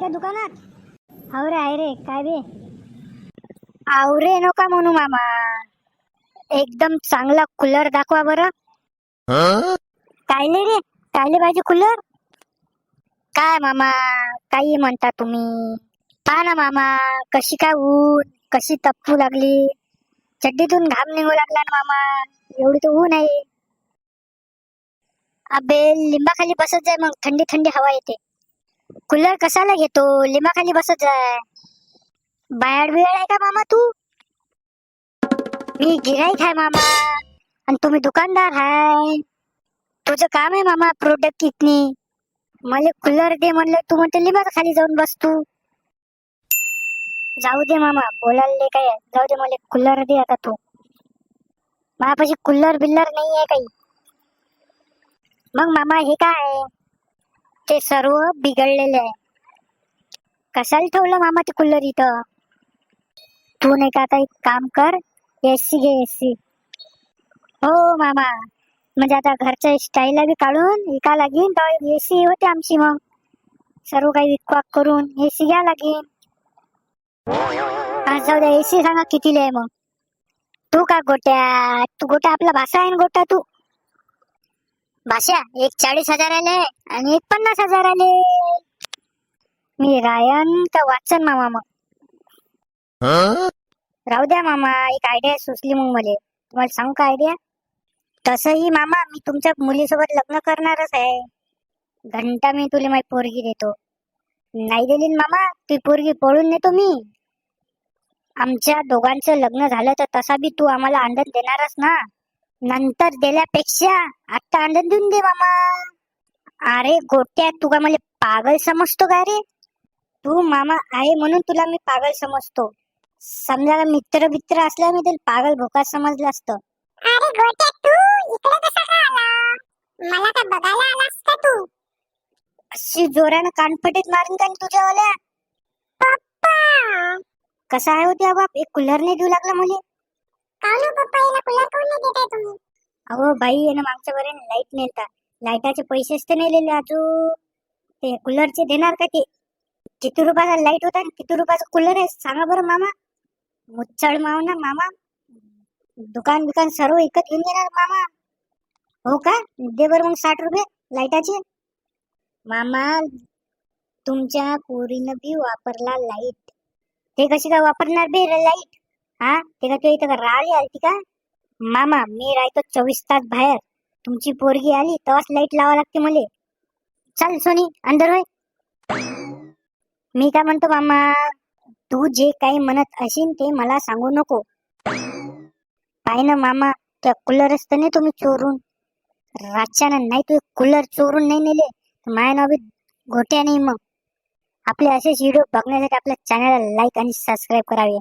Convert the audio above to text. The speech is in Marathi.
का दुकानात? हो रे आहे रे. काय बे? आवरे नका म्हणू मामा, एकदम चांगला कूलर दाखवा बरं. कायले रे, कायले पाहिजे कूलर? काय मामा काही म्हणता तुम्ही? पहा ना मामा, कशी काय ऊन, कशी तप्पू लागली, चड्डीतून घाम निघू लागला ना मामा. एवढी तर ऊन आहे. अबे लिंबाखाली बसत जाय, मग थंडी थंडी हवा येते. कूलर कशाला घेतो, लिंबाखाली बसत जाय. बाहेर बिळ आहे का मामा तू? मी गिराईक आहे मामा, आणि तुम्ही दुकानदार आहे. तुझं काम आहे मामा प्रोडक्ट इतनी. मला कूलर दे म्हणलं, तू म्हणते लिंबाच्या खाली जाऊन बस तू. जाऊ दे मामा, बोलायला काय आहे. जाऊ दे, मला कूलर दे आता तू. माझ्यापाशी कूलर बिल्लर नाही आहे काही. मग मामा हे काय आहे? ते सर्व बिघडलेले आहे. कशाला ठेवलं मामा ते कूलर इथं? तू नाही का आता एक काम कर, एसी घे एसी. हो मामा, म्हणजे आता घरच्या स्टाईलला बी काढून विका लागेल तर एसी होते आमची. मग सर्व काही विकवाक करून एसी घ्या लागेल. जाऊ द्या, एसी सांगा कितीला आहे मग? तू का गोट्या, तू गोट्या आपला भाषा आहे ना गोट्या. तू भाषा एक 40,000 आले आणि एक 50,000 आले. मी रायन का वाचन मामा? मग राहू द्या मामा, एक आयडिया सुचली मग मला. तुम्हाला सांगू का आयडिया? तसंही मामा मी तुमच्या मुलीसोबत लग्न करणारच आहे. घंटा मी तुला माझी पोरगी देतो. नाही दिली ना मामा, ती पोरगी पळून नेतो मी. आमच्या दोघांचं लग्न झालं तर तसा बी तू आम्हाला आनंद देणारच ना. नंतर दिल्यापेक्षा आता आनंद देऊन दे मामा. अरे गोट्या, तू का मला पागल समजतो का रे? तू मामा आहे म्हणून तुला मी पागल समजतो. समजा मित्र मित्र असल्या मी तुला पागल भोका समजलं असतं. अरे गोट्या, तू इकडे कसा काय आला? मला का बघायला आलास का तू? अशी जोरानं कानफटीत मारून का तुझ्यावाल्या? पप्पा, कसा आहे होत्या बाप, एक कूलर नाही देऊ लागला मुली. काहून हो पप्पा, याला कूलर काहून नाही देताय तुम्ही? अहो बाई, आहे ना मागच्या बरे लाईट नेता. लाईटाचे पैसेच तर नाही लिहिले अजून. ते कूलरचे देणार का ते? किती रुपयाचा लाईट होता आणि किती रुपयाचा कूलर आहे सांगा बरं मामा. मुच्चाळ माव ना मामा, दुकान बिकान सर्व विकत घेऊन देणार मामा. हो का? दे बरं मग 60 रुपये लाईटाचे. मामा तुमच्या पोरीनं बी वापरला लाईट. ते कशी काय वापरणार बे लाईट? हा, ते का तू इथं राहिली आलती का? मामा मी राहतो 24 तास बाहेर. तुमची पोरगी आली तेव्हाच लाईट लावा लागते मले. चल सोनी अंदर होय. मी काय म्हणतो मामा, तू जे काही म्हणत असेल ते मला सांगू नको. पाय ना मामा, त्या कूलरच तर नाही तुम्ही चोरून रातच्यानं. नाही तू कूलर चोरून नाही नेले माय नाव बी गोट्या नाही. मग आपले असेच व्हिडिओ बघण्यासाठी आपल्या चॅनलला लाईक आणि सबस्क्राईब करावे.